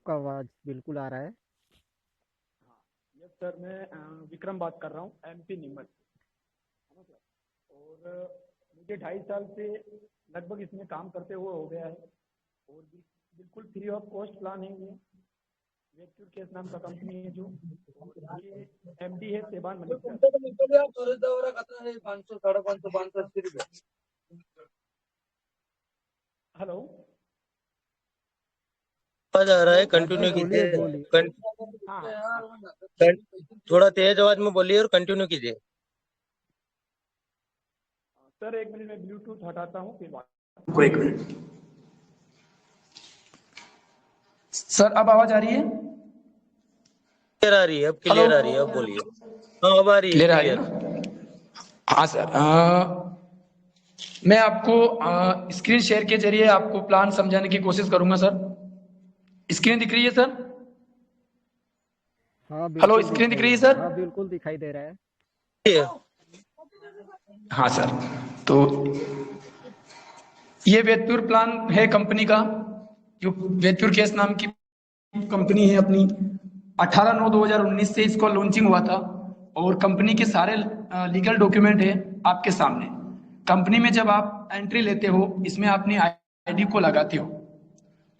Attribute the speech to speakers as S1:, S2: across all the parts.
S1: आपका आवाज बिल्कुल आ रहा है।
S2: यस सर, मैं विक्रम बात कर रहा हूँ एमपी नीमच से, है ना सर। और मुझे 2.5 साल से लगभग इसमें काम करते हुए हो गया है। और बिल्कुल फ्री ऑफ कॉस्ट प्लान है ये। वेक्यूर केस नाम का कंपनी है जो, और इसके एमडी है सेबान मलिक सर। हेलो।
S3: आवाज आ रहा
S2: हेलो।
S3: है, कंटिन्यू
S1: बोलिए
S3: कीजिए।
S1: बोलिए।
S2: हाँ हाँ।
S3: थोड़ा तेज आवाज में बोलिए और कंटिन्यू कीजिए।
S2: सर एक मिनट, में ब्लूटूथ हटाता हूँ फिर बात। रुको एक मिनट। सर अब आवाज आ रही है?
S3: क्लियर आ रही है, अब
S2: हेलो।
S3: क्लियर आ रही है, अब बोलिए। हाँ, अब आ रही है
S2: क्लियर आ रही है
S3: क्लियर।
S2: ना? हाँ सर, मैं आपको स्क्रीन शेयर के जरिए आपको प्लान समझाने की कोशिश करूंगा सर। स्क्रीन दिख रही है सर?
S1: हाँ
S2: हेलो,
S1: बिल्कुल दिख
S2: स्क्रीन दिख
S1: रही
S2: रही है
S1: है,
S2: सर?
S1: हाँ बिल्कुल दिखाई दे रहा है।
S2: हाँ सर। तो ये वेतुर प्लान है कंपनी का, जो वेतुर केस नाम की कंपनी है अपनी। 18/9/2019 से इसको लॉन्चिंग हुआ था। और कंपनी के सारे लीगल डॉक्यूमेंट है आपके सामने। कंपनी में जब आप एंट्री लेते हो, इसमें अपनी आईडी को लगाते हो।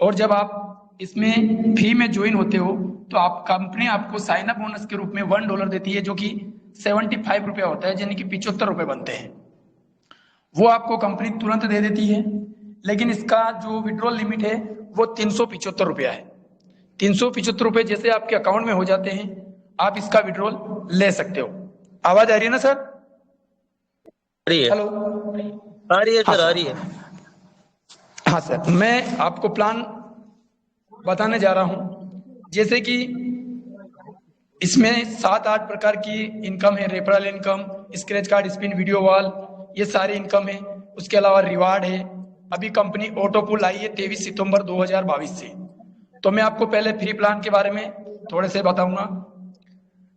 S2: और जब आप इसमें फ्री में ज्वाइन होते हो, तो आप कंपनी आपको साइन अप बोनस के रूप में $1 देती है, जो कि 75 रुपया होता है, यानी कि 75 रुपये बनते हैं। वो आपको कंपनी तुरंत दे देती है। लेकिन इसका जो विड्रॉल लिमिट है वो 375 रुपया है। 375 रुपये जैसे आपके अकाउंट में हो जाते हैं, आप इसका विड्रॉल ले सकते हो। आवाज आ रही है ना सर?
S3: आ रही है,
S2: हेलो।
S3: आ रही है
S2: हाँ
S3: सर, आ रही है।
S2: सर। हाँ सर, मैं आपको प्लान बताने जा रहा हूं। जैसे कि इसमें 7-8 प्रकार की इनकम है। Referral income, scratch card, spin, video wall, ये सारी इनकम है। उसके अलावा रिवार्ड है। अभी कंपनी ऑटो पुल आई है 23 सितंबर 2022 से। तो मैं आपको पहले फ्री प्लान के बारे में थोड़े से बताऊंगा।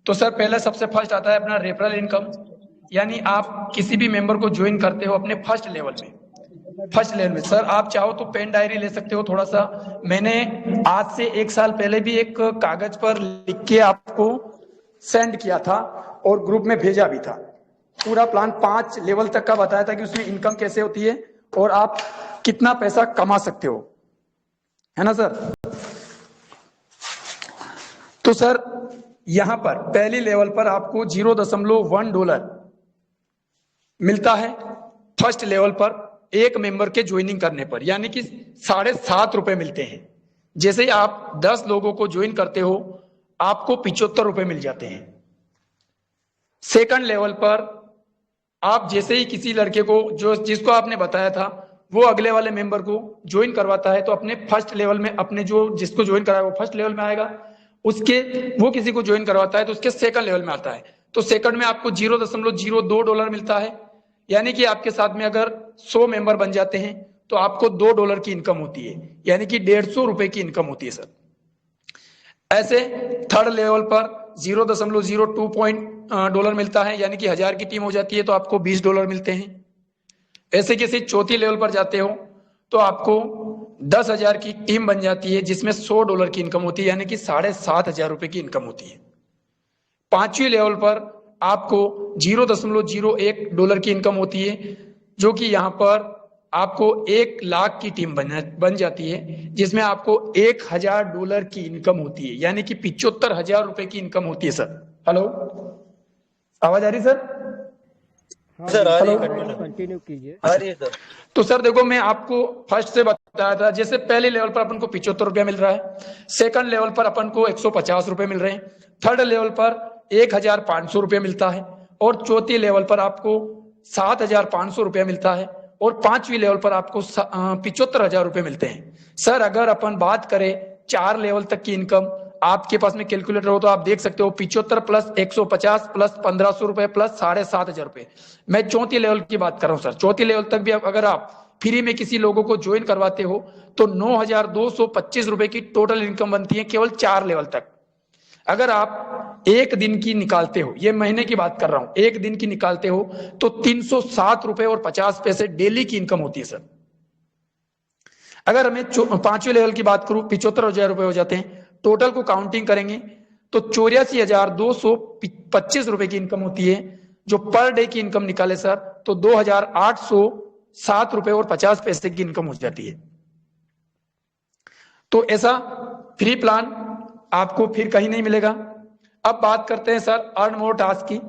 S2: तो सर पहले सबसे फर्स्ट आता है अपना रेफरल इनकम। यानी आप किसी भी मेंबर को ज्वाइन करते हो अपने फर्स्ट लेवल में। फर्स्ट लेवल में सर आप चाहो तो पेन डायरी ले सकते हो थोड़ा सा। मैंने आज से 1 साल पहले भी एक कागज पर लिख के आपको सेंड किया था और ग्रुप में भेजा भी था। पूरा प्लान 5 लेवल तक का बताया था कि उसमें इनकम कैसे होती है और आप कितना पैसा कमा सकते हो, है ना सर? तो सर यहां पर पहली लेवल पर आपको $0.1 मिलता है फर्स्ट लेवल पर, एक मेंबर के ज्वाइनिंग करने पर, यानी कि 7.5 रुपए मिलते हैं। जैसे आप 10 लोगों को ज्वाइन करते हो, आपको 75 रुपए मिल जाते हैं। सेकंड लेवल पर आप जैसे ही किसी लड़के को जो जिसको आपने बताया था, वो अगले वाले मेंबर को ज्वाइन करवाता है, तो अपने फर्स्ट लेवल में अपने जो जिसको ज्वाइन कराया वो फर्स्ट लेवल में आएगा। उसके वो किसी को ज्वाइन करवाता है तो उसके सेकंड लेवल में आता है। तो सेकंड में आपको $0.02 मिलता है। यानी कि आपके साथ में अगर 100 मेंबर बन जाते हैं तो आपको $2 की इनकम होती है, यानी कि ₹150 की इनकम होती है सर। ऐसे थर्ड लेवल पर $0.02 मिलता है, यानी कि 1000 की टीम हो जाती है तो आपको $20 मिलते हैं। ऐसे किसी चौथी लेवल पर जाते हो तो आपको 10,000 की टीम बन जाती है, जिसमें $100 की इनकम होती है, यानी कि 7,500 की इनकम होती है। पांचवी लेवल पर आपको $0.01 की इनकम होती है, जो कि यहां पर आपको 1 लाख की टीम बन जाती है, जिसमें आपको $1,000 की इनकम होती है, यानी कि 75,000 रुपए की इनकम होती है सर। हेलो, आवाज आ रही सर?
S1: हाँ
S3: सर आ रही
S1: बिल्कुल
S3: है,
S1: आ रहा है,
S3: कंटिन्यू
S1: कंटिन्यू कीजिए।
S3: आ
S2: अच्छा।
S3: रही है सर।
S2: तो सर देखो, मैं आपको फर्स्ट से बताया था, जैसे पहले लेवल पर अपन को 75 रुपया मिल रहा है, सेकंड लेवल पर अपन को 150 रुपये मिल रहे हैं, थर्ड लेवल पर 1,500 रुपये मिलता है, और चौथी लेवल पर आपको 7,500 रुपया मिलता है, और पांचवी लेवल पर आपको 75,000 रुपये मिलते हैं। सर अगर अपन बात करें 4 लेवल तक की इनकम, आपके पास में कैलकुलेटर हो तो आप देख सकते हो, 75 प्लस 150 प्लस 1,500 रुपए प्लस 7,500 रुपए। मैं चौथी लेवल की बात कर रहा हूं सर। चौथी लेवल तक भी अगर आप फ्री में किसी लोगों को ज्वाइन करवाते हो तो 9,225 रुपए की टोटल इनकम बनती है केवल 4 लेवल तक। अगर आप एक दिन की निकालते हो, ये महीने की बात कर रहा हूं, एक दिन की निकालते हो तो 307 रुपए और 50 पैसे डेली की इनकम होती है सर। अगर हमें पांचवें लेवल की बात करूं 75,000 रुपए हो जाते हैं। टोटल को काउंटिंग करेंगे तो 84,225 रुपए की इनकम होती है। जो पर डे की इनकम निकाले सर तो 2,807 रुपए और 50 पैसे की इनकम हो जाती है। तो ऐसा फ्री प्लान आपको फिर कहीं नहीं मिलेगा। अब बात करते हैं सर अर्न मोर टास्क की।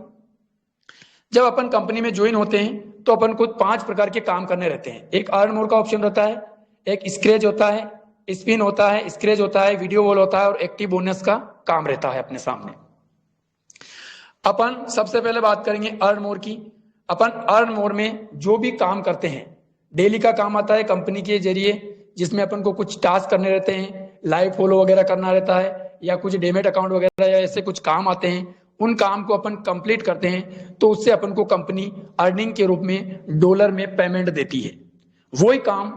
S2: जब अपन कंपनी में ज्वाइन होते हैं तो अपन को 5 प्रकार के काम करने रहते हैं। एक अर्न मोर का ऑप्शन रहता है, एक स्क्रैच होता है, स्पिन होता है, स्क्रैच होता है, वीडियो वॉल होता है और एक्टिव बोनस का काम रहता है अपने सामने। अपन सबसे पहले बात करेंगे अर्न मोर की। अपन अर्न मोर में जो भी काम करते हैं, डेली का काम आता है कंपनी के जरिए, जिसमें अपन को कुछ टास्क करने रहते हैं, लाइव फॉलो वगैरह करना रहता है या कुछ डेमेट अकाउंट वगैरह या ऐसे कुछ काम आते हैं। उन काम को अपन कंप्लीट करते हैं तो उससे अपन को कंपनी अर्निंग के रूप में डॉलर में पेमेंट देती है। वही काम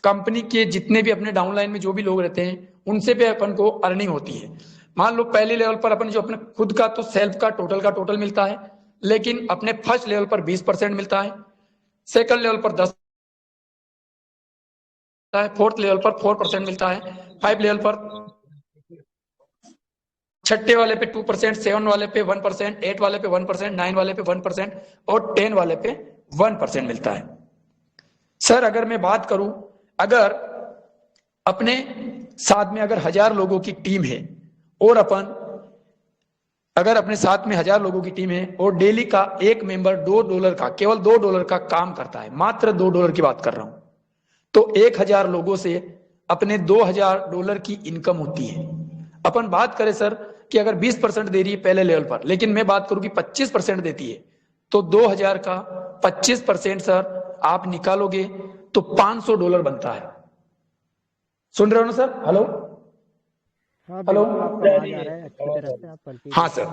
S2: कंपनी के जितने भी अपने डाउनलाइन में जो भी लोग रहते हैं उनसे भी अपन को अर्निंग होती है। मान लो पहले लेवल पर अपन जो अपने खुद का तो सेल्फ का टोटल मिलता है, लेकिन अपने फर्स्ट लेवल पर 20% मिलता है, सेकंड लेवल पर 10 है, फोर्थ लेवल पर 4% मिलता है, 5 लेवल पर, छठे वाले पे 2%, 7 वाले पे 1%, 8 वाले पे 1%, 9 वाले पे 1% और 10 वाले पे 1% मिलता है। सर अगर मैं बात करूं, अगर अपने साथ में अगर 1000 लोगों की टीम है और अपन अगर अपने साथ में 1000 लोगों की टीम है और डेली का एक मेंबर $2 का, केवल $2 का काम करता है, मात्र $2 की बात कर रहा हूं, तो 1000 लोगों से अपने $2000 की इनकम होती है। अपन बात करें सर कि अगर 20% दे रही है पहले लेवल पर, लेकिन मैं बात करूं कि 25% देती है, तो 2000 का 25% सर आप निकालोगे तो $500 बनता है। सुन रहे हो ना सर? हेलो
S1: हाँ
S2: हेलो।
S1: बिल्कुल, आपका आवाज आ रहा है अच्छी तरह से, आप कंटिन्यू।
S2: हाँ सर,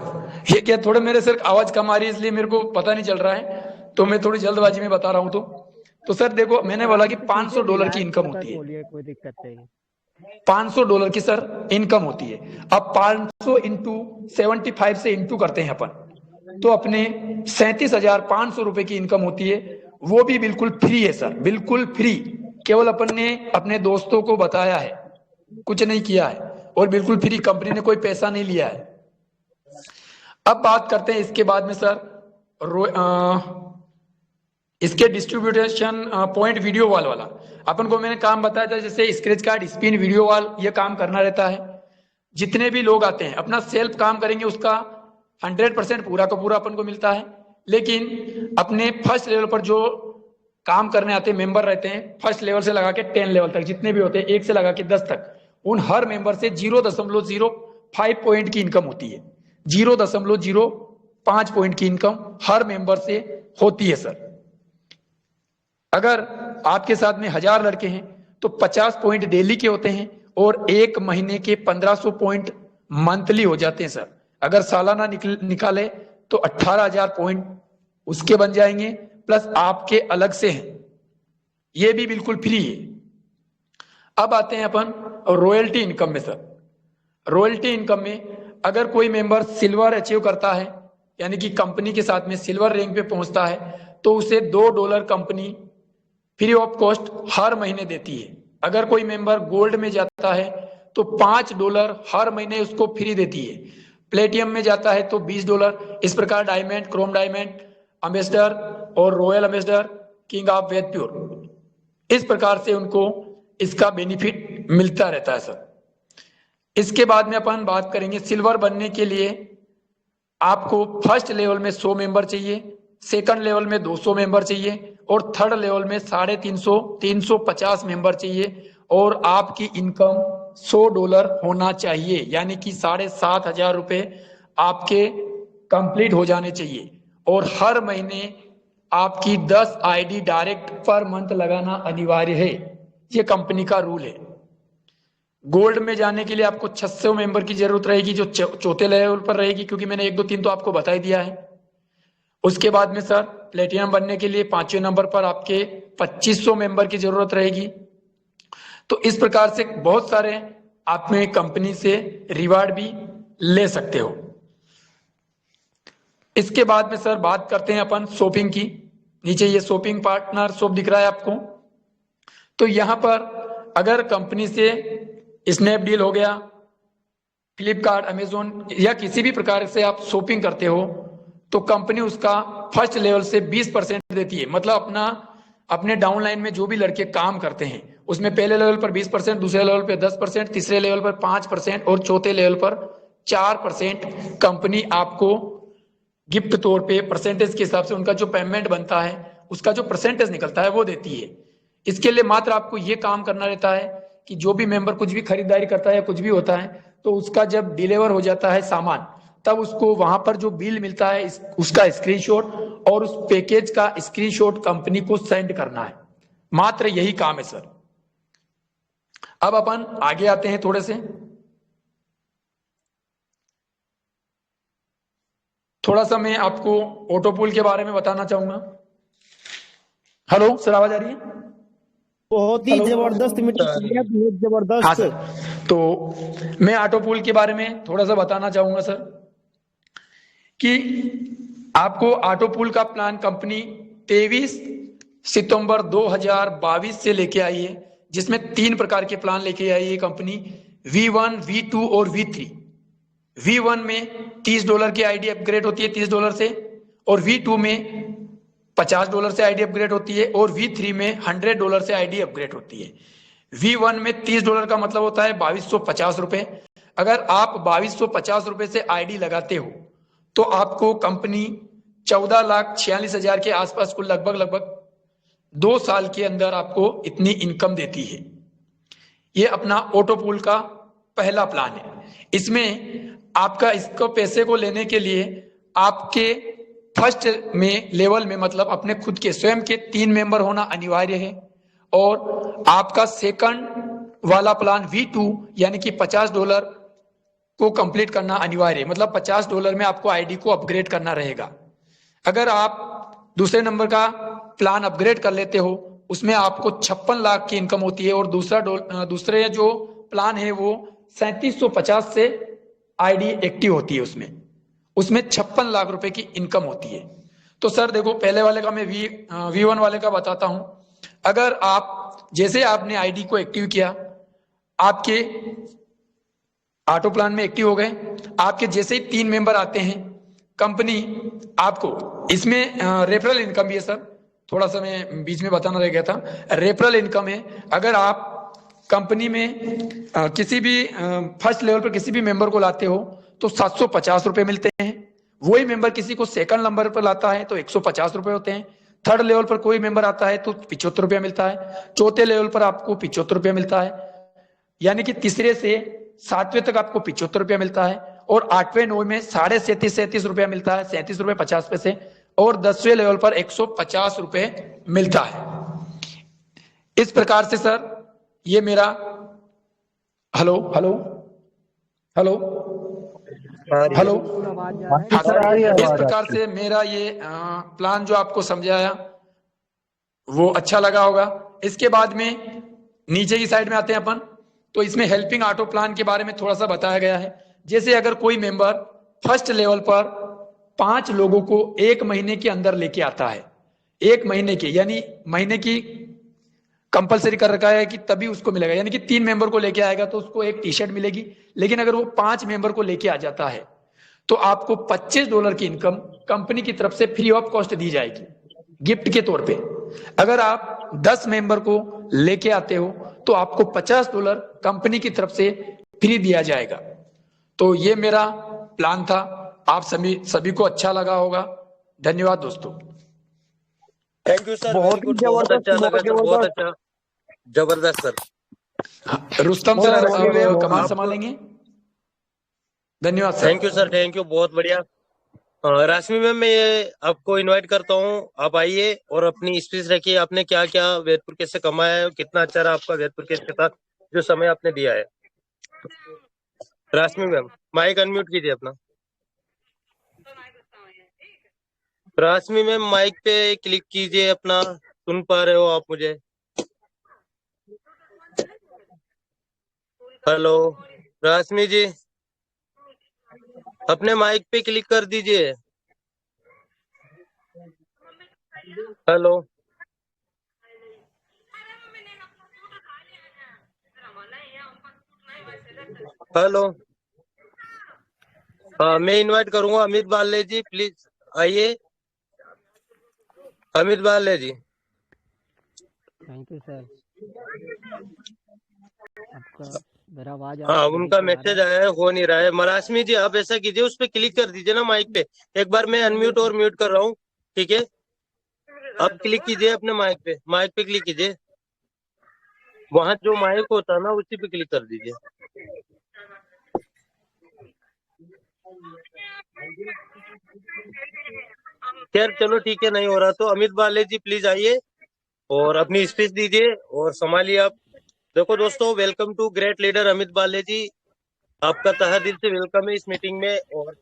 S2: ये क्या थोड़े मेरे सर आवाज कम आ रही है इसलिए मेरे को पता नहीं चल रहा है, तो मैं थोड़ी जल्दबाजी में बता रहा हूं। तो सर देखो, मैंने बोला कि $500 की इनकम होती है।
S1: बोलिए, कोई दिक्कत नहीं।
S2: $500 की सर इनकम होती है। अब 500 इंटू 75 से इंटू करते हैं अपन, तो अपने 37,500 रुपए की इनकम होती है। वो भी बिल्कुल फ्री है सर, बिल्कुल फ्री। केवल अपन ने अपने दोस्तों को बताया है, कुछ नहीं किया है, और बिल्कुल फ्री, कंपनी ने कोई पैसा नहीं लिया है। अब बात करते हैं इसके बाद में सर इसके डिस्ट्रीब्यूशन पॉइंट वीडियो वॉल वाला। अपन को मैंने काम बताया था, जैसे scratch card, spin, video wall, ये काम करना रहता है। जितने भी लोग आते हैं अपना सेल्फ काम करेंगे, उसका 100% पूरा का पूरा अपन को मिलता है। लेकिन अपने फर्स्ट लेवल पर जो काम करने आते हैं मेंबर रहते हैं, फर्स्ट लेवल से लगा के 10 लेवल तक जितने भी होते हैं, 1 से लगा के 10 तक, उन हर मेंबर से 0.05 पॉइंट की इनकम होती है। 0.05 पॉइंट की इनकम हर मेंबर से होती है सर। अगर आपके साथ में 1000 लड़के हैं तो 50 पॉइंट डेली के होते हैं और एक महीने के 1500 पॉइंट मंथली हो जाते हैं सर। अगर सालाना निकाले तो 18,000 पॉइंट उसके बन जाएंगे, प्लस आपके अलग से हैं, ये भी बिल्कुल फ्री है। अब आते हैं अपन रॉयल्टी इनकम में सर। रॉयल्टी इनकम में अगर कोई मेंबर सिल्वर अचीव करता है, यानी कि कंपनी के साथ में सिल्वर रैंक पे पहुंचता है, तो उसे $2 कंपनी फ्री ऑफ कॉस्ट हर महीने देती है। अगर कोई मेंबर गोल्ड में जाता है तो $5 हर महीने उसको फ्री देती है। प्लेटिनम में जाता है तो $20। इस प्रकार डायमंड, क्रोम डायमंड, एम्बेसडर और रॉयल एम्बेसडर, किंग ऑफ वेदप्योर, इस प्रकार से उनको इसका बेनिफिट मिलता रहता है सर। इसके बाद में अपन बात करेंगे सिल्वर बनने के लिए आपको फर्स्ट लेवल में 100 मेंबर चाहिए, सेकंड लेवल में 200 मेंबर चाहिए और थर्ड लेवल में 350 350 मेंबर चाहिए, और आपकी इनकम $100 होना चाहिए, यानी कि 7,500 रुपए आपके कंप्लीट हो जाने चाहिए। और हर महीने आपकी 10 आईडी डायरेक्ट पर मंथ लगाना अनिवार्य है, ये कंपनी का रूल है। गोल्ड में जाने के लिए आपको 600 मेंबर की जरूरत रहेगी, जो चौथे लेवल पर रहेगी, क्योंकि मैंने 1 2 3 तो आपको बता ही दिया है। उसके बाद में सर प्लेटिनम बनने के लिए 5वें नंबर पर आपके 2500 मेंबर की जरूरत रहेगी। तो इस प्रकार से बहुत सारे आप में कंपनी से रिवार्ड भी ले सकते हो। इसके बाद में सर बात करते हैं अपन शॉपिंग की। नीचे ये शॉपिंग पार्टनर शॉप दिख रहा है आपको, तो यहां पर अगर कंपनी से स्नैपडील हो गया, फ्लिपकार्ट, अमेजोन या किसी भी प्रकार से आप शॉपिंग करते हो तो कंपनी उसका फर्स्ट लेवल से 20% देती है। मतलब अपने डाउनलाइन में जो भी लड़के काम करते हैं उसमें पहले लेवल पर 20%, दूसरे लेवल पर 10%, तीसरे लेवल पर 5% और चौथे लेवल पर 4% कंपनी आपको गिफ्ट तौर पे परसेंटेज के हिसाब से उनका जो पेमेंट बनता है उसका जो परसेंटेज निकलता है वो देती है। इसके लिए मात्र आपको ये काम करना रहता है कि जो भी मेंबर कुछ भी खरीदारी करता है या कुछ भी होता है तो उसका जब डिलीवर हो जाता है सामान तब उसको वहां पर जो बिल मिलता है उसका स्क्रीनशॉट और उस पैकेज का स्क्रीनशॉट कंपनी को सेंड करना है। मात्र यही काम है सर। अब अपन आगे आते हैं थोड़े से, थोड़ा सा मैं आपको ऑटोपूल के बारे में बताना चाहूंगा। हेलो सर, आवाज आ रही है?
S1: बहुत ही
S2: हेलो।
S1: जबरदस्त मीटिंग चल रही है, बहुत
S2: हाँ
S1: जबरदस्त।
S2: सर, तो मैं ऑटोपूल के बारे में थोड़ा सा बताना चाहूंगा सर कि आपको ऑटोपूल का प्लान कंपनी 23 सितंबर 2022 से लेके आई है, जिसमें 3 प्रकार के प्लान लेके आई है कंपनी, V1, V2 और V3। V1 में $30 की आईडी अपग्रेड होती है, $30 से, और V2 में $50 से आईडी अपग्रेड होती है, और V3 में $100 से आईडी अपग्रेड होती है। V1 में $30 का मतलब होता है 2250 रुपए। अगर आप 2250 रुपए से आईडी लगाते हो तो आपको कंपनी 14,46,000 के आसपास को लगभग 2 साल के अंदर आपको इतनी इनकम देती है। ये अपना ऑटोपूल का पहला प्लान है। इसमें आपका इसको पैसे को लेने के लिए आपके फर्स्ट में लेवल में मतलब अपने खुद के स्वयं के 3 मेंबर होना अनिवार्य है, और आपका सेकंड वाला प्लान V2 यानी कि $50 को कंप्लीट करना अनिवार्य है। मतलब $50 में आपको आईडी को अपग्रेड करना रहेगा। अगर आप दूसरे नंबर का प्लान अपग्रेड कर लेते हो उसमें आपको 56 लाख की इनकम होती है, और दूसरे जो प्लान है वो 3750 से आईडी एक्टिव होती है, उसमें 56 लाख रुपए की इनकम होती है। तो सर देखो, पहले वाले का मैं V1 वाले का बताता हूं। अगर आप जैसे आपने आईडी को एक्टिव किया, आपके ऑटो प्लान में एक्टिव हो गए, आपके जैसे ही 3 मेंबर आते हैं कंपनी आपको इसमें रेफरल इनकम भी है सर, थोड़ा सा मैं बीच में बताना रह गया था। रेफरल इनकम है, अगर आप कंपनी में किसी भी फर्स्ट लेवल पर किसी भी मेंबर को लाते हो तो 750 रुपए मिलते हैं। वही मेंबर किसी को सेकंड नंबर पर लाता है तो 150 रुपए होते हैं। थर्ड लेवल पर कोई मेंबर आता है तो 75 रुपया मिलता है। चौथे लेवल पर आपको 75 रुपया मिलता है, यानी कि तीसरे से 7वें तक आपको 75 रुपया मिलता है, और 8वें 9वें में 37.5 रुपया मिलता है, 37.50 रुपए, और 10वें लेवल पर 150 रुपए मिलता है। इस प्रकार से सर ये मेरा हेलो हेलो हेलो हेलो
S1: आवाज जा रहा है?
S2: हाँ
S4: सर, आ रही है
S2: सर, इस
S4: आवाज
S2: प्रकार
S4: आपकी।
S2: से मेरा ये प्लान जो आपको समझाया वो अच्छा लगा होगा। इसके बाद में नीचे की साइड में आते हैं अपन, तो इसमें हेल्पिंग ऑटो प्लान के बारे में थोड़ा सा बताया गया है। जैसे अगर कोई मेंबर फर्स्ट लेवल पर 5 लोगों को 1 महीने के अंदर लेके आता है, 1 महीने के यानी महीने की कंपलसरी कर रखा है कि तभी उसको मिलेगा, यानी कि 3 मेंबर को लेके आएगा तो उसको एक टी शर्ट मिलेगी। लेकिन अगर वो 5 मेंबर को लेके आ जाता है तो आपको $25 की इनकम कंपनी की तरफ से फ्री ऑफ कॉस्ट दी जाएगी गिफ्ट के तौर पे। अगर आप 10 मेंबर को लेके आते हो तो आपको $50 कंपनी की तरफ से फ्री दिया जाएगा। तो ये मेरा प्लान था, आप सभी को अच्छा लगा होगा। धन्यवाद दोस्तों।
S3: थैंक यू सर, वेरी
S4: बहुत ही
S3: गुड, बहुत
S4: जबरदस्त,
S3: अच्छा लगा
S4: बहुत
S3: सर, बहुत
S4: जबरदस्त।
S3: अच्छा, जबरदस्त सर।
S2: रुस्तम
S4: बहुत
S2: सर
S4: रश्मि
S2: अब
S4: मैम,
S2: कमान
S3: आप
S2: संभालेंगे। धन्यवाद sir.
S3: Thank you sir, thank you, बहुत बढ़िया। राशमि मैम, मैं ये आपको इनवाइट करता हूँ, आप आइए और अपनी स्पीच रखिए। आपने क्या क्या वेदपुर केस से कमाया है, कितना अच्छा रहा आपका वेदपुर केस के साथ जो समय आपने दिया है। राशमि मैम, माइक अनम्यूट कीजिए अपना। राशमि मैम, माइक पे क्लिक कीजिए अपना, सुन पा रहे हो आप मुझे? हेलो राशमि जी, अपने माइक पे क्लिक कर दीजिए। Hello hello. हाँ, मैं इनवाइट करूंगा अमित बाले जी, प्लीज आइए। Amit Bale ji.
S1: Thank you sir. आपका मेरा आवाज
S3: हाँ,
S1: सभी
S3: उनका
S1: को आ रहा
S3: मैसेज
S1: है?
S3: आया है, हो नहीं रहा है। मरासमी जी, आप ऐसा कीजिए, उस पे क्लिक कर दीजिए ना माइक पे। एक बार मैं अनम्यूट और म्यूट कर रहा हूँ, ठीक है? आप क्लिक कीजिए अपने माइक पे क्लिक कीजिए। वहां जो माइक होता है ना, उसी पे क्लिक कर दीजिए। खैर चलो ठीक है, नहीं हो रहा तो अमित बाले जी प्लीज आइए और अपनी स्पीच दीजिए और संभालिए आप। देखो दोस्तों, welcome to great leader Amit Bale ji. आपका तहे दिल से वेलकम है इस मीटिंग में, और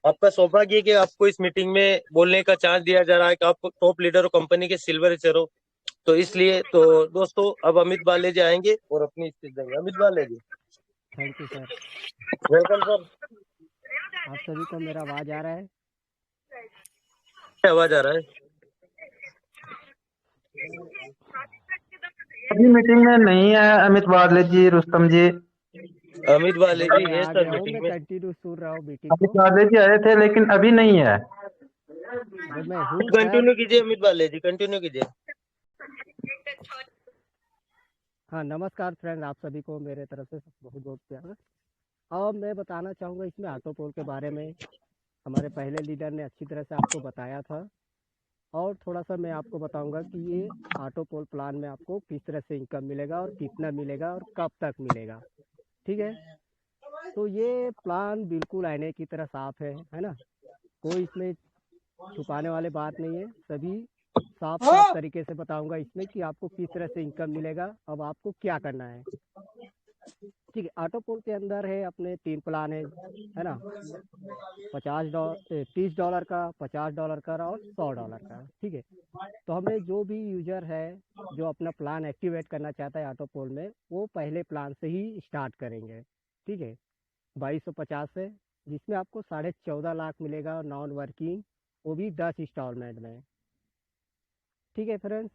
S3: आपका सौभाग्य है कि आपको इस मीटिंग में बोलने का चांस दिया जा रहा है कि आप टॉप लीडर हो, कंपनी के सिल्वर एचर हो। तो इसलिए तो दोस्तों, अब अमित बाले जी आएंगे और अपनी स्पीच देंगे। Amit Bale ji,
S1: thank you sir.
S3: Welcome sir.
S1: आप सभी को मेरा आवाज आ रहा है?
S3: आवाज आ रहा है?
S4: अभी मीटिंग में नहीं है अमित वाडले जी, रुस्तम जी।
S3: अमित बाले
S1: सर
S3: जी
S1: मैं
S3: है
S1: आ
S3: सर
S1: गया हूँ,
S3: मीटिंग
S1: मैं
S3: में।
S1: कंटिन्यू सुन रहा हूँ मीटिंग
S4: अमित
S1: को।
S4: वाडले जी आए थे लेकिन अभी नहीं है।
S1: सर मैं हूँ सर।
S3: कंटिन्यू कीजिए अमित बाले जी, कंटिन्यू कीजिए।
S1: हाँ, नमस्कार फ्रेंड, आप सभी को मेरे तरफ से बहुत बहुत प्यार। और मैं बताना चाहूँगा इसमें ऑटो पोल के बारे में। हमारे पहले लीडर ने अच्छी तरह से आपको बताया था, और थोड़ा सा मैं आपको बताऊंगा कि ये ऑटो पोल प्लान में आपको किस तरह से इनकम मिलेगा और कितना मिलेगा और कब तक मिलेगा। ठीक है, तो ये प्लान बिल्कुल आईने की तरह साफ है ना? कोई इसमें छुपाने वाले बात नहीं है। सभी साफ साफ तरीके से बताऊंगा इसमें कि आपको किस तरह से इनकम मिलेगा, अब आपको क्या करना है। ठीक है, ऑटो पोल के अंदर है अपने 3 प्लान है ना? $30 का, $50 का और $100 का। ठीक है, तो हमने जो भी यूजर है जो अपना प्लान एक्टिवेट करना चाहता है ऑटो पोल में, वो पहले प्लान से ही स्टार्ट करेंगे। ठीक है, 2250 से, जिसमें आपको 14.5 लाख मिलेगा नॉन वर्किंग, वो भी 10 इंस्टॉलमेंट में। ठीक है फ्रेंड्स,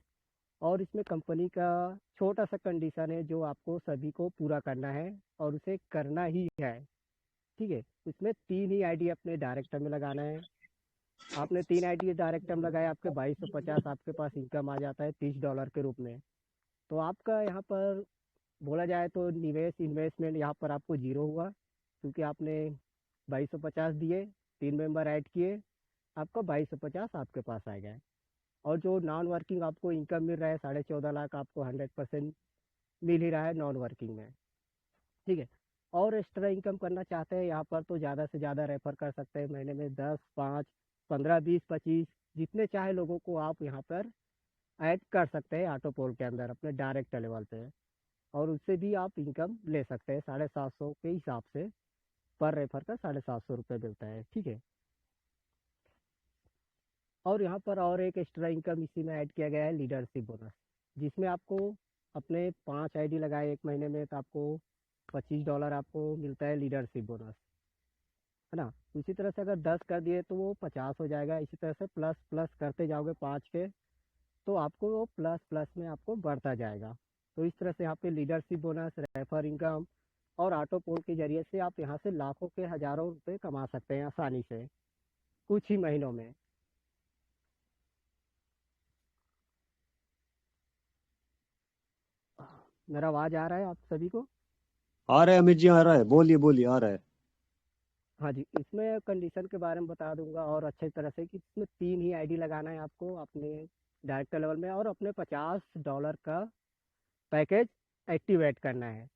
S1: और इसमें कंपनी का छोटा सा कंडीशन है जो आपको सभी को पूरा करना है, और उसे करना ही है। ठीक है, इसमें 3 ही आईडी अपने डायरेक्टर में लगाना है। आपने 3 आईडी डायरेक्टर में लगाया, आपके 2250 आपके पास इनकम आ जाता है $30 के रूप में। तो आपका यहाँ पर बोला जाए तो निवेश इन्वेस्टमेंट यहाँ पर आपको जीरो हुआ, क्योंकि आपने 2250 दिए, 3 मेंबर ऐड किए, आपका 2250 आपके पास आ गया। और जो नॉन वर्किंग आपको इनकम मिल रहा है 14.5 लाख, आपको 100% मिल ही रहा है नॉन वर्किंग में। ठीक है, और एक्स्ट्रा इनकम करना चाहते हैं यहाँ पर तो ज़्यादा से ज़्यादा रेफर कर सकते हैं। महीने में 10, 5, 15, 20, 25 जितने चाहे लोगों को आप यहाँ पर ऐड कर सकते हैं ऑटो पोल के अंदर अपने डायरेक्ट लेवल पे, और उससे भी आप इनकम ले सकते हैं 750 के हिसाब से। पर रेफर का 750 रुपये मिलता है। ठीक है, और यहाँ पर और एक एक्स्ट्रा इनकम इसी में ऐड किया गया है, लीडरशिप बोनस, जिसमें आपको अपने 5 आईडी लगाए एक महीने में तो आपको $25 आपको मिलता है लीडरशिप बोनस, है ना? उसी तरह से अगर 10 कर दिए तो वो 50 हो जाएगा। इसी तरह से प्लस प्लस करते जाओगे 5 के, तो आपको वो प्लस प्लस में आपको बढ़ता जाएगा। तो इस तरह से यहाँ पे लीडरशिप बोनस, रेफर इनकम और ऑटो पोल के जरिए से आप यहाँ से लाखों के हज़ारों रुपए कमा सकते हैं आसानी से कुछ ही महीनों में। मेरा आवाज़ आ रहा है आप सभी को?
S5: आ रहा है अमित जी, आ रहा है, बोलिए बोलिए, आ रहा है।
S1: हाँ जी, इसमें कंडीशन के बारे में बता दूंगा और अच्छी तरह से कि इसमें 3 ही आईडी लगाना है आपको अपने डायरेक्टर लेवल में, और अपने $50 का पैकेज एक्टिवेट करना है।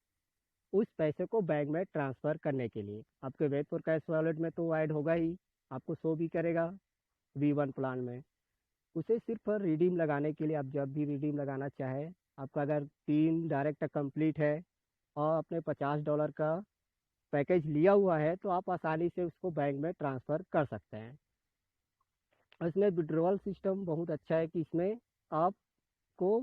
S1: उस पैसे को बैंक में ट्रांसफ़र करने के लिए आपके वेदपुर कैश वॉलेट में तो ऐड होगा ही, आपको शो भी करेगा V1 प्लान में। उसे सिर्फ रिडीम लगाने के लिए, आप जब भी रिडीम लगाना चाहें, आपका अगर 3 डायरेक्ट कंप्लीट है और अपने $50 का पैकेज लिया हुआ है, तो आप आसानी से उसको बैंक में ट्रांसफ़र कर सकते हैं। और इसमें विड्रॉल सिस्टम बहुत अच्छा है कि इसमें आपको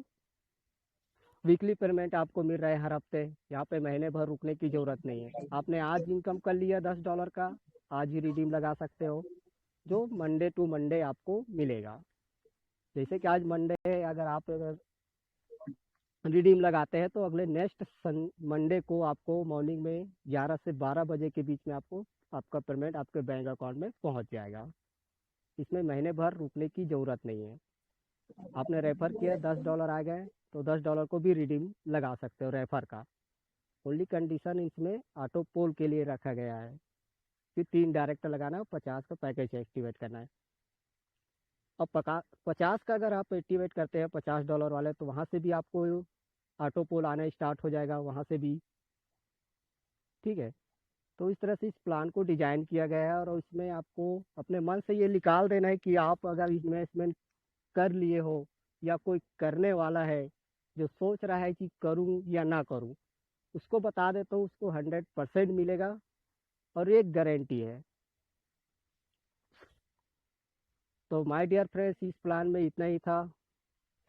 S1: वीकली पेमेंट आपको मिल रहा है हर हफ्ते। यहाँ पे महीने भर रुकने की ज़रूरत नहीं है। आपने आज इनकम कर लिया $10 का, आज ही रिडीम लगा सकते हो, जो मंडे टू मंडे आपको मिलेगा। जैसे कि आज मंडे है, अगर रिडीम लगाते हैं तो अगले नेक्स्ट मंडे को आपको मॉर्निंग में 11 से 12 बजे के बीच में आपको आपका पेमेंट आपके बैंक अकाउंट में पहुंच जाएगा। इसमें महीने भर रुकने की ज़रूरत नहीं है। आपने रेफ़र किया, $10 आ गए तो $10 को भी रिडीम लगा सकते हो रेफ़र का। ओनली कंडीशन इसमें ऑटो पोल के लिए रखा गया है कि 3 डायरेक्ट लगाना है, 50 का पैकेज एक्टिवेट करना है। अब 50 का अगर आप एक्टिवेट करते हैं $50 वाले, तो वहाँ से भी आपको ऑटो पोल आना स्टार्ट हो जाएगा वहाँ से भी। ठीक है, तो इस तरह से इस प्लान को डिजाइन किया गया है और इसमें आपको अपने मन से ये निकाल देना है कि आप अगर इन्वेस्टमेंट कर लिए हो या कोई करने वाला है जो सोच रहा है कि करूं या ना करूं, उसको बता दे तो उसको 100% मिलेगा और एक गारंटी है। तो माय डियर फ्रेंड्स, इस प्लान में इतना ही था।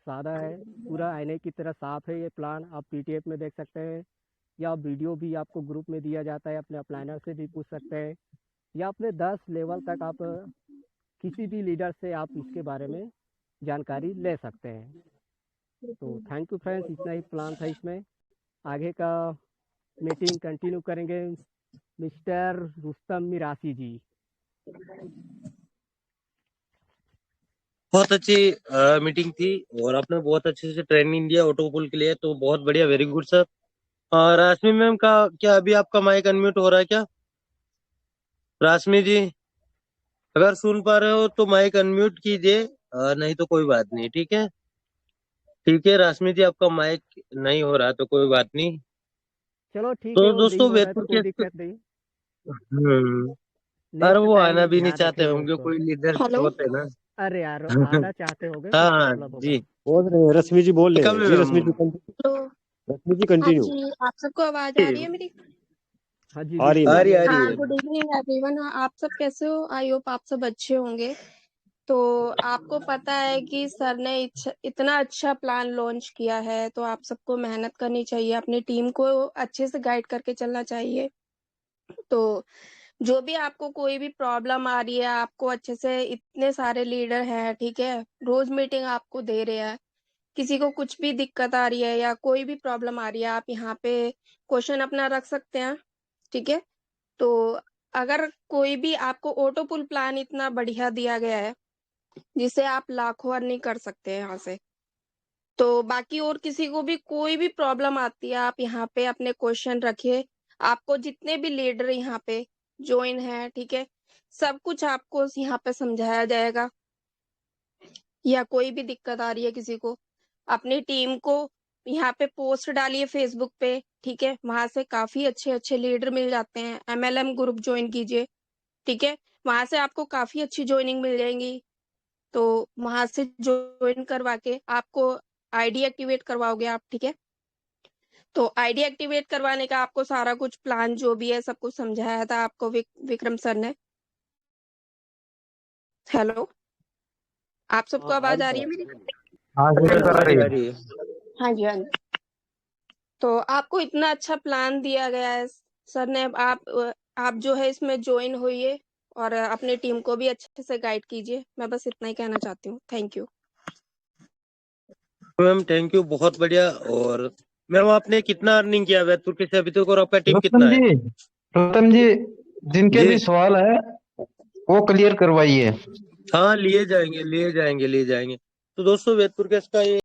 S1: सादा है, पूरा आईने की तरह साफ है ये प्लान। आप पीडीएफ में देख सकते हैं या वीडियो भी आपको ग्रुप में दिया जाता है, अपने अप्लाइनर से भी पूछ सकते हैं या अपने 10 लेवल तक आप किसी भी लीडर से आप इसके बारे में जानकारी ले सकते हैं। तो थैंक यू फ्रेंड्स, इतना ही प्लान था इसमें। आगे का मीटिंग कंटिन्यू करेंगे मिस्टर रुस्तम मिरासी जी।
S3: बहुत अच्छी मीटिंग थी और आपने बहुत अच्छे से ट्रेनिंग दिया ऑटोपोल के लिए, तो बहुत बढ़िया, very good sir. Rashmi ma'am का क्या अभी आपका माइक अनम्यूट हो रहा है क्या? राशमी जी अगर सुन पा रहे हो तो माइक अनम्यूट कीजिए, नहीं तो कोई बात नहीं। ठीक है, ठीक है राशमी जी, आपका माइक नहीं हो रहा तो कोई बात नहीं।
S1: चलो ठीक है,
S3: तो
S1: वो नहीं
S3: दोस्तों
S1: हो रहा है तो
S3: वेदपुर
S1: कोई
S3: के
S1: दिक्कत नहीं,
S3: अरे
S1: नेक्स्ट
S3: वो
S1: टाइम
S3: आना भी नहीं
S1: ध्यान
S3: चाहते
S1: रखेंगे
S3: होंगे,
S1: उसको।
S3: कोई लीडर
S6: हेलो।
S3: होते ना।
S1: अरे यार, आना चाहते होगे तो
S3: हाँ
S1: क्या
S3: हाँ
S1: मतलब होगा।
S3: जी,
S5: बोल रहे हैं, रश्मि जी बोल रहे
S3: कब
S5: हैं जी, रश्मि जी
S6: तो
S5: रश्मि जी
S6: हाँ
S5: कंटिन्यू।
S6: जी, आप सबको आवाज आ रही है मेरी?
S1: हाँ जी,
S5: आ रही
S1: बिल्कुल
S5: है
S3: आ
S1: आ
S3: रही
S1: रही
S3: आ
S1: है।
S3: रही
S6: हाँ,
S3: है।
S6: Good evening everyone. आप सब कैसे हो? आई होप आप सब अच्छे होंगे। तो आपको पता है कि सर ने इतना अच्छा प्लान लॉन्च किया है, तो आप सबको मेहनत करनी चाहिए, अपनी टीम को अच्छे से गाइड करके चलना चाहिए। तो जो भी आपको कोई भी प्रॉब्लम आ रही है, आपको अच्छे से, इतने सारे लीडर हैं, ठीक है, रोज मीटिंग आपको दे रहे हैं। किसी को कुछ भी दिक्कत आ रही है या कोई भी प्रॉब्लम आ रही है, आप यहाँ पे क्वेश्चन अपना रख सकते हैं। ठीक है, तो अगर कोई भी आपको ऑटो पुल प्लान इतना बढ़िया दिया गया है जिससे आप लाखों अर्निंग कर सकते हैं यहाँ से, तो बाकी और किसी को भी कोई भी प्रॉब्लम आती है, आप यहाँ पे अपने क्वेश्चन रखिए। आपको जितने भी लीडर यहाँ पे ज्वाइन है, ठीक है, सब कुछ आपको यहाँ पे समझाया जाएगा। या कोई भी दिक्कत आ रही है किसी को, अपनी टीम को यहाँ पे पोस्ट डालिए फेसबुक पे, ठीक है, वहां से काफी अच्छे अच्छे लीडर मिल जाते हैं। एमएलएम ग्रुप ज्वाइन कीजिए, ठीक है, वहां से आपको काफी अच्छी ज्वाइनिंग मिल जाएंगी। तो वहां से ज्वाइन करवा के आपको आईडी एक्टिवेट करवाओगे आप, ठीक है। तो आईडी एक्टिवेट करवाने का आपको सारा कुछ प्लान जो भी है सब कुछ समझाया था आपको विक्रम सर ने। हेलो, आप सबको
S5: हाँ आ
S6: आवाज
S5: रही
S6: आ
S5: है
S6: रही है मेरी?
S4: हाँ जी सर, आ
S3: आ
S4: रही
S3: रही आ
S4: है।
S3: रही है।
S6: हाँ जी, हाँ जी। तो आपको इतना अच्छा प्लान दिया गया है सर ने, आप जो है इसमें ज्वाइन होइए और अपनी टीम को भी अच्छे से गाइड कीजिए। मैं बस इतना ही कहना चाहती हूँ। Thank you
S3: ma'am, thank you, बहुत बढ़िया। और मैम आपने कितना अर्निंग किया वेदपुर के से अभी तक, और आपका टीम
S4: रुस्तम
S3: कितना है?
S4: जी, रुस्तम जी, जिनके
S3: जी
S4: भी सवाल है वो क्लियर करवाइए।
S3: हाँ, लिए जाएंगे लिए जाएंगे लिए जाएंगे। तो दोस्तों वेदपुर के का ये